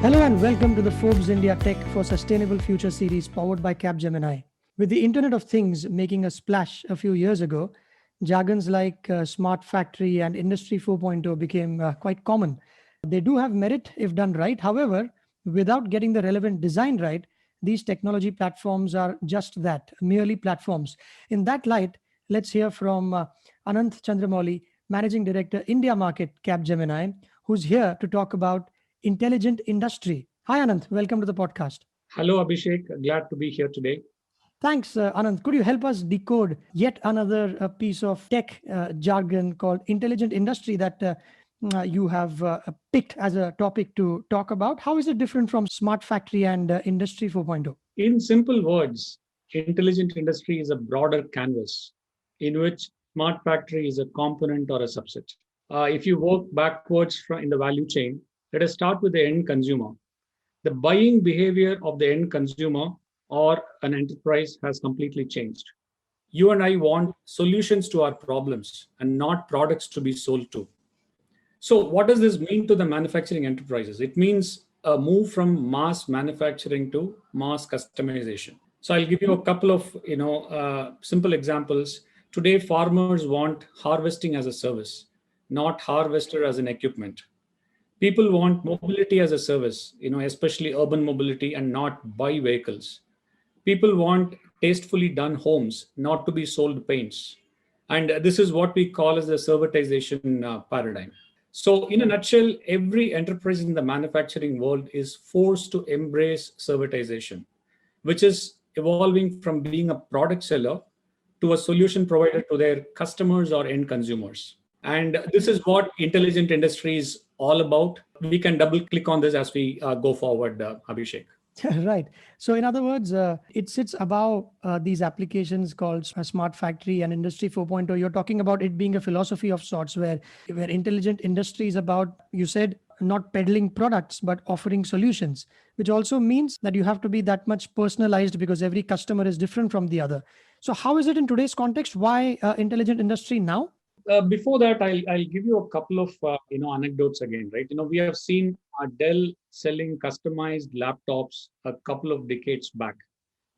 Hello and welcome to the Forbes India Tech for Sustainable Future series powered by Capgemini. With the Internet of Things making a splash a few years ago, jargons like smart factory and Industry 4.0 became quite common. They do have merit if done right. However, without getting the relevant design right, these technology platforms are just that, merely platforms. In that light, let's hear from Ananth Chandramouli, Managing Director, India Market, Capgemini, who's here to talk about intelligent industry. Hi, Ananth. Welcome to the podcast. Hello, Abhishek. Glad to be here today. Thanks, Ananth. Could you help us decode yet another piece of tech jargon called intelligent industry that you have picked as a topic to talk about? How is it different from smart factory and industry 4.0? In simple words, intelligent industry is a broader canvas in which smart factory is a component or a subset. If you work backwards in the value chain, let us start with the end consumer. The buying behavior of the end consumer or an enterprise has completely changed. You and I want solutions to our problems and not products to be sold to. So, what does this mean to the manufacturing enterprises? It means a move from mass manufacturing to mass customization. So, I'll give you a couple of simple examples. Today, farmers want harvesting as a service, not harvester as an equipment. People want mobility as a service, especially urban mobility and not buy vehicles. People want tastefully done homes, not to be sold paints. And this is what we call as the servitization paradigm. So, in a nutshell, every enterprise in the manufacturing world is forced to embrace servitization, which is evolving from being a product seller to a solution provider to their customers or end consumers. And this is what intelligent industry is all about. We can double click on this as we go forward, Abhishek. Right. So, in other words, it sits above these applications called Smart Factory and Industry 4.0. You're talking about it being a philosophy of sorts where intelligent industry is about, you said, not peddling products, but offering solutions, which also means that you have to be that much personalized because every customer is different from the other. So, how is it in today's context? Why intelligent industry now? Before that, I'll give you a couple of anecdotes again, right? We have seen Dell selling customized laptops a couple of decades back,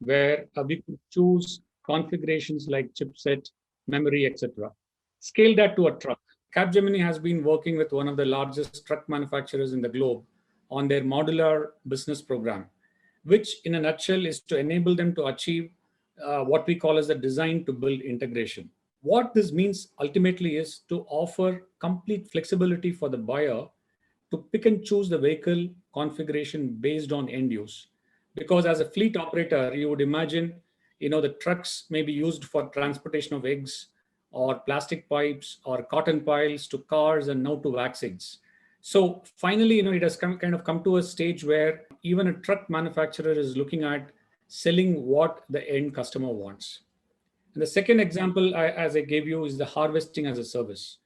where we could choose configurations like chipset, memory, etc. Scale that to a truck. Capgemini has been working with one of the largest truck manufacturers in the globe on their modular business program, which in a nutshell is to enable them to achieve what we call as the design to build integration. What this means ultimately is to offer complete flexibility for the buyer to pick and choose the vehicle configuration based on end use. Because as a fleet operator, you would imagine, the trucks may be used for transportation of eggs or plastic pipes or cotton piles to cars and now to vaccines. So finally, it has kind of come to a stage where even a truck manufacturer is looking at selling what the end customer wants. And the second example, as I gave you, is the harvesting as a service.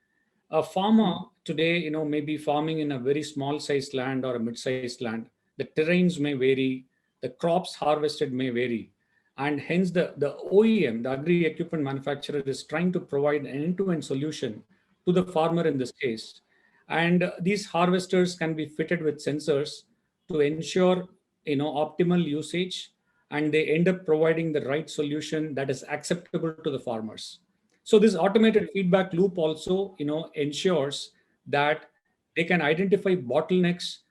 A farmer today, may be farming in a very small sized land or a mid-sized land. The terrains may vary, the crops harvested may vary. And hence the OEM, the agri equipment manufacturer, is trying to provide an end-to-end solution to the farmer in this case. And these harvesters can be fitted with sensors to ensure, optimal usage, and they end up providing the right solution that is acceptable to the farmers. So this automated feedback loop also, ensures that they can identify bottlenecks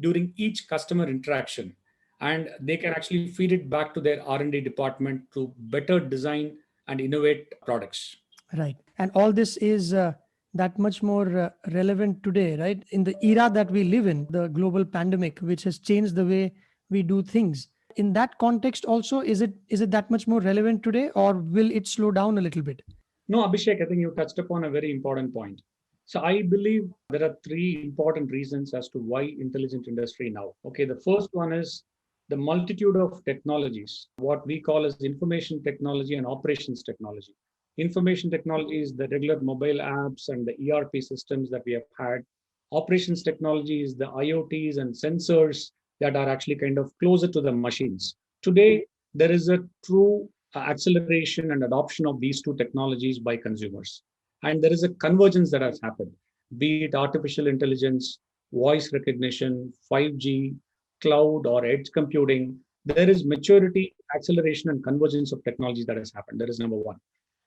during each customer interaction, and they can actually feed it back to their R&D department to better design and innovate products. Right. And all this is that much more relevant today, right? In the era that we live in, the global pandemic, which has changed the way we do things. In that context also, is it that much more relevant today, or will it slow down a little bit? No, Abhishek, I think you touched upon a very important point. So I believe there are three important reasons as to why intelligent industry now. Okay, the first one is the multitude of technologies, what we call as information technology and operations technology. Information technology is the regular mobile apps and the ERP systems that we have had. Operations technology is the IoTs and sensors that are actually kind of closer to the machines. Today, there is a true acceleration and adoption of these two technologies by consumers. And there is a convergence that has happened, be it artificial intelligence, voice recognition, 5G, cloud or edge computing, there is maturity, acceleration, and convergence of technology that has happened. That is number one.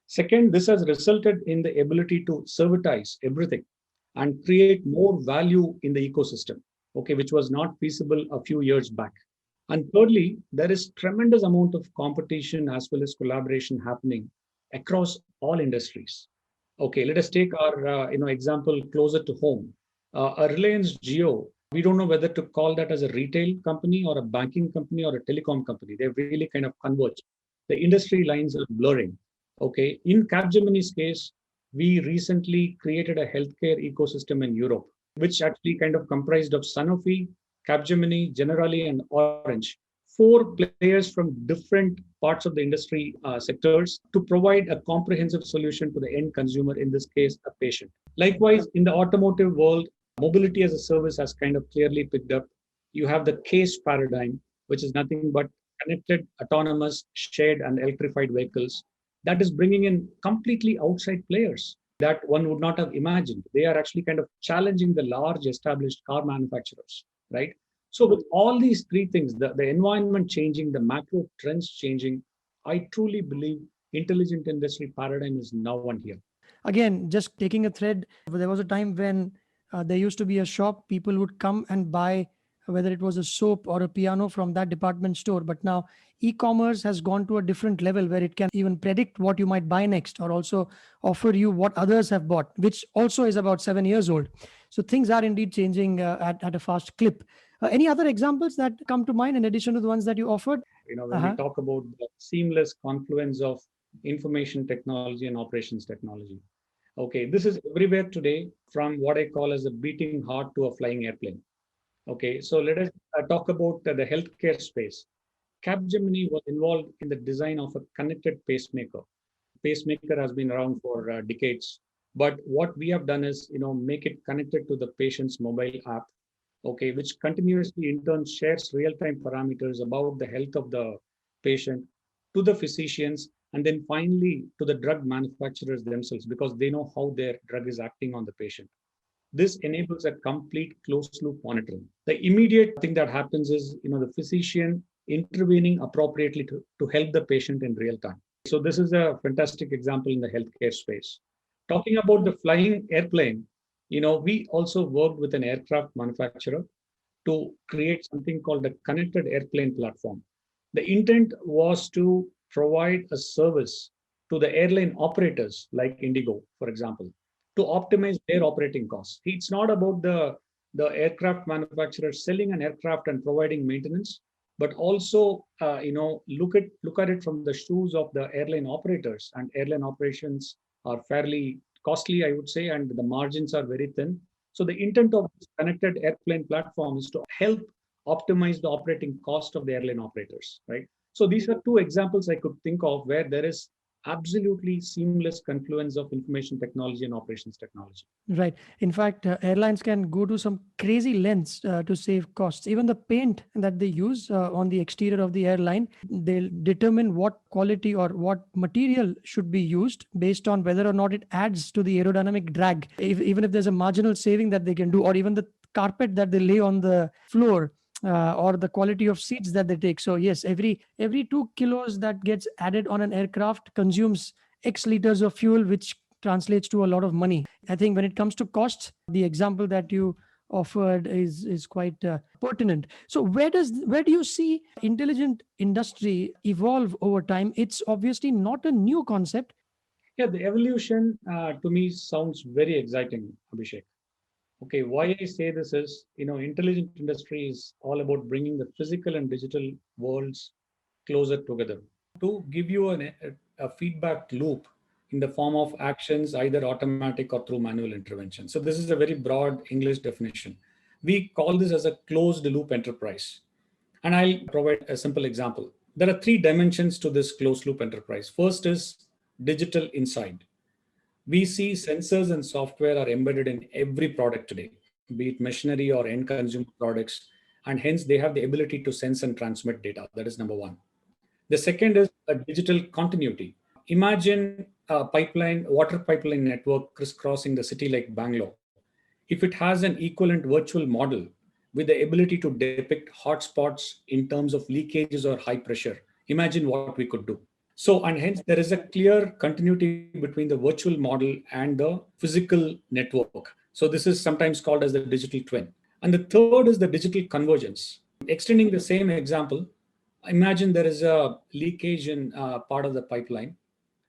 Second, this has resulted in the ability to servitize everything and create more value in the ecosystem, okay, which was not feasible a few years back. And thirdly, there is tremendous amount of competition as well as collaboration happening across all industries. Okay, let us take our example closer to home. A Reliance Geo, we don't know whether to call that as a retail company or a banking company or a telecom company. They've really kind of converged. The industry lines are blurring. Okay, in Capgemini's case, we recently created a healthcare ecosystem in Europe, which actually kind of comprised of Sanofi, Capgemini, Generali, and Orange, four players from different parts of the industry sectors to provide a comprehensive solution to the end consumer, in this case, a patient. Likewise, in the automotive world, mobility as a service has kind of clearly picked up. You have the CASE paradigm, which is nothing but connected, autonomous, shared, and electrified vehicles that is bringing in completely outside players that one would not have imagined. They are actually kind of challenging the large established car manufacturers, right? So with all these three things, the environment changing, the macro trends changing, I truly believe intelligent industry paradigm is now on here. Again, just taking a thread, there was a time when there used to be a shop, people would come and buy whether it was a soap or a piano from that department store. But now e-commerce has gone to a different level where it can even predict what you might buy next, or also offer you what others have bought, which also is about 7 years old. So things are indeed changing at a fast clip. Any other examples that come to mind in addition to the ones that you offered? When we talk about the seamless confluence of information technology and operations technology, okay, this is everywhere today, from what I call as a beating heart to a flying airplane. Okay, so let us talk about the healthcare space. Capgemini was involved in the design of a connected pacemaker. Pacemaker has been around for decades, but what we have done is, make it connected to the patient's mobile app, okay, which continuously in turn shares real-time parameters about the health of the patient to the physicians, and then finally to the drug manufacturers themselves, because they know how their drug is acting on the patient. This enables a complete closed loop monitoring. The immediate thing that happens is, the physician intervening appropriately to help the patient in real time. So this is a fantastic example in the healthcare space. Talking about the flying airplane, we also worked with an aircraft manufacturer to create something called the connected airplane platform. The intent was to provide a service to the airline operators like Indigo, for example, to optimize their operating costs. It's not about the aircraft manufacturer selling an aircraft and providing maintenance, but also look at it from the shoes of the airline operators. And airline operations are fairly costly, I would say, and the margins are very thin. So the intent of this connected airplane platform is to help optimize the operating cost of the airline operators, right? So these are two examples I could think of where there is absolutely seamless confluence of information technology and operations technology. Right. In fact, airlines can go to some crazy lengths to save costs. Even the paint that they use on the exterior of the airline, they'll determine what quality or what material should be used based on whether or not it adds to the aerodynamic drag. Even if there's a marginal saving that they can do, or even the carpet that they lay on the floor, or the quality of seats that they take. So yes, every 2 kilos that gets added on an aircraft consumes X liters of fuel, which translates to a lot of money. I think when it comes to costs, the example that you offered is quite pertinent. So where do you see intelligent industry evolve over time? It's obviously not a new concept. Yeah, the evolution to me sounds very exciting, Abhishek. Okay, why I say this is, intelligent industry is all about bringing the physical and digital worlds closer together. To give you a feedback loop in the form of actions, either automatic or through manual intervention. So this is a very broad English definition. We call this as a closed loop enterprise. And I'll provide a simple example. There are three dimensions to this closed loop enterprise. First is digital insight. We see sensors and software are embedded in every product today, be it machinery or end consumer products, and hence they have the ability to sense and transmit data. That is number one. The second is a digital continuity. Imagine a water pipeline network crisscrossing the city like Bangalore. If it has an equivalent virtual model with the ability to depict hotspots in terms of leakages or high pressure. Imagine what we could do. So, and hence there is a clear continuity between the virtual model and the physical network. So, this is sometimes called as the digital twin. And the third is the digital convergence. Extending the same example, imagine there is a leakage in part of the pipeline.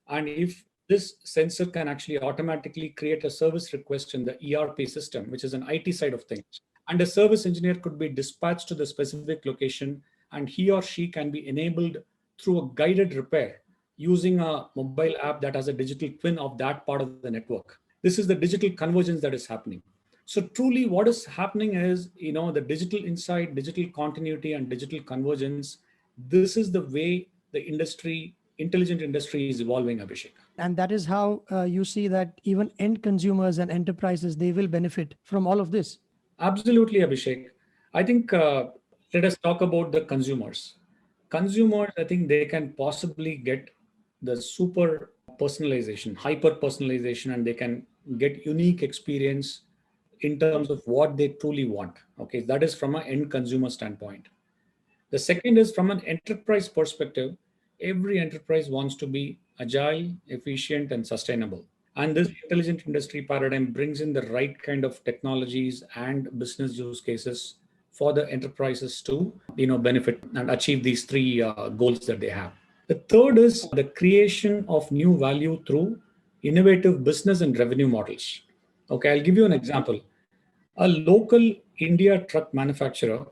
And if this sensor can actually automatically create a service request in the ERP system, which is an IT side of things, and a service engineer could be dispatched to the specific location, and he or she can be enabled through a guided repair using a mobile app that has a digital twin of that part of the network. This is the digital convergence that is happening. So truly what is happening is, the digital insight, digital continuity, and digital convergence. This is the way the industry, intelligent industry is evolving, Abhishek. And that is how you see that even end consumers and enterprises, they will benefit from all of this. Absolutely, Abhishek. I think let us talk about the consumers. Consumers, I think they can possibly get the super personalization, hyper personalization, and they can get unique experience in terms of what they truly want. Okay, that is from an end consumer standpoint. The second is from an enterprise perspective. Every enterprise wants to be agile, efficient, and sustainable. And this intelligent industry paradigm brings in the right kind of technologies and business use cases for the enterprises to benefit and achieve these three goals that they have. The third is the creation of new value through innovative business and revenue models. Okay, I'll give you an example. A local India truck manufacturer,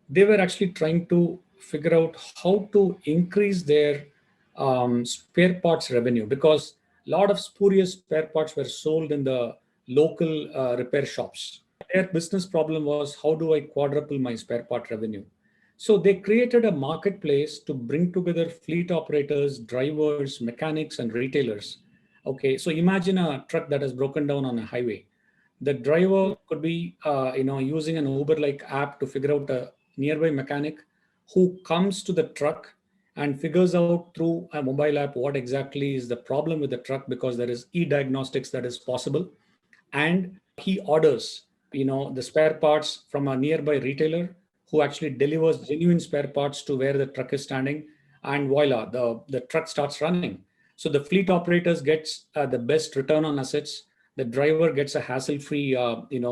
they were actually trying to figure out how to increase their spare parts revenue, because a lot of spurious spare parts were sold in the local repair shops. Their business problem was, how do I quadruple my spare part revenue? So they created a marketplace to bring together fleet operators, drivers, mechanics, and retailers. Okay, so imagine a truck that has broken down on a highway. The driver could be using an Uber like app to figure out a nearby mechanic who comes to the truck and figures out through a mobile app what exactly is the problem with the truck, because there is e-diagnostics that is possible. And he orders the spare parts from a nearby retailer who actually delivers genuine spare parts to where the truck is standing, and voila, the truck starts running. So the fleet operators gets the best return on assets. The driver gets a hassle-free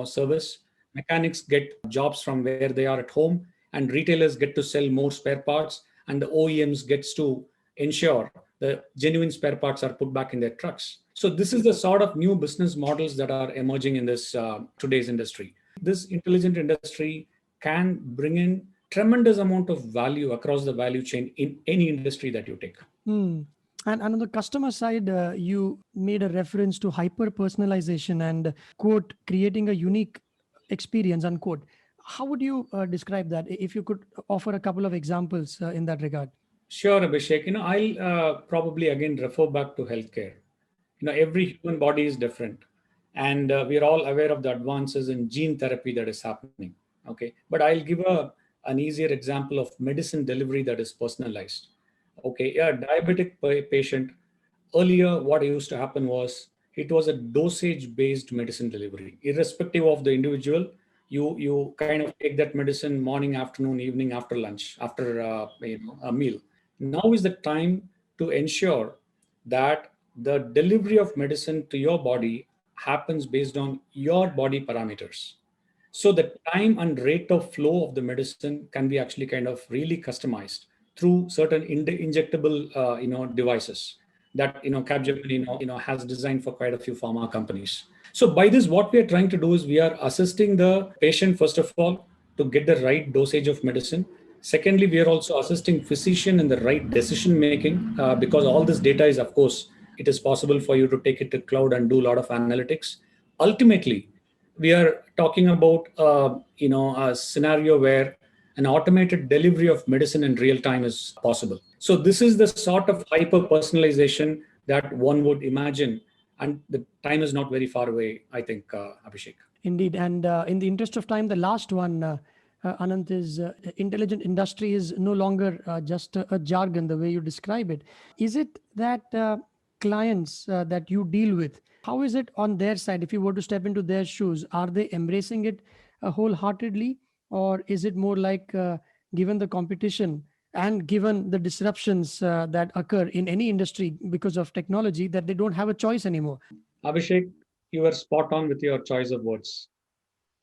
service. Mechanics get jobs from where they are at home, and retailers get to sell more spare parts, and the OEMs gets to ensure the genuine spare parts are put back in their trucks. So this is the sort of new business models that are emerging in this today's industry. This intelligent industry can bring in tremendous amount of value across the value chain in any industry that you take. And on the customer side, you made a reference to hyper personalization and quote, creating a unique experience, unquote. How would you describe that? If you could offer a couple of examples in that regard. Sure, Abhishek. I'll probably again refer back to healthcare. Every human body is different, and we're all aware of the advances in gene therapy that is happening. Okay, but I'll give an easier example of medicine delivery that is personalized. Okay, a diabetic patient, earlier what used to happen was it was a dosage based medicine delivery. Irrespective of the individual, you kind of take that medicine morning, afternoon, evening, after lunch, after a meal. Now is the time to ensure that the delivery of medicine to your body happens based on your body parameters. So the time and rate of flow of the medicine can be actually kind of really customized through certain injectable devices that Capgemini has designed for quite a few pharma companies. So by this, what we are trying to do is we are assisting the patient first of all to get the right dosage of medicine. Secondly, we are also assisting physician in the right decision making because all this data is, of course, it is possible for you to take it to cloud and do a lot of analytics. Ultimately, we are talking about a scenario where an automated delivery of medicine in real time is possible. So this is the sort of hyper personalization that one would imagine, and the time is not very far away, I think, Abhishek. Indeed. And in the interest of time, the last one, Anant, is intelligent industry is no longer just a jargon, the way you describe it. Is it that clients that you deal with, how is it on their side? If you were to step into their shoes, are they embracing it wholeheartedly? Or is it more like, given the competition and given the disruptions that occur in any industry because of technology, that they don't have a choice anymore? Abhishek, you were spot on with your choice of words.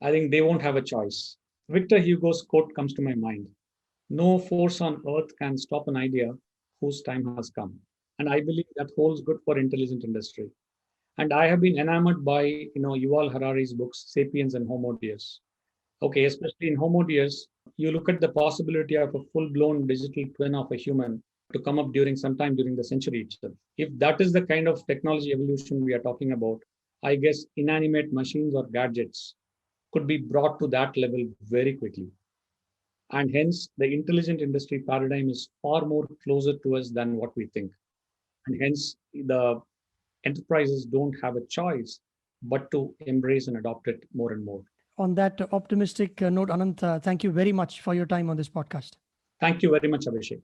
I think they won't have a choice. Victor Hugo's quote comes to my mind. No force on earth can stop an idea whose time has come. And I believe that holds good for intelligent industry. And I have been enamored by, Yuval Harari's books, Sapiens and Homo Deus. Okay, especially in Homo Deus, you look at the possibility of a full-blown digital twin of a human to come up during sometime during the century itself. If that is the kind of technology evolution we are talking about, I guess inanimate machines or gadgets could be brought to that level very quickly. And hence, the intelligent industry paradigm is far more closer to us than what we think. And hence, the enterprises don't have a choice but to embrace and adopt it more and more. On that optimistic note, Anant, thank you very much for your time on this podcast. Thank you very much, Abhishek.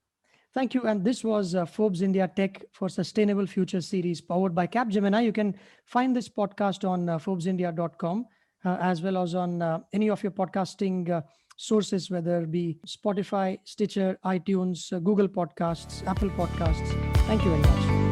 Thank you. And this was Forbes India Tech for Sustainable Future series powered by Capgemini. You can find this podcast on ForbesIndia.com as well as on any of your podcasting sources, whether it be Spotify, Stitcher, iTunes, Google Podcasts, Apple Podcasts. Thank you very much.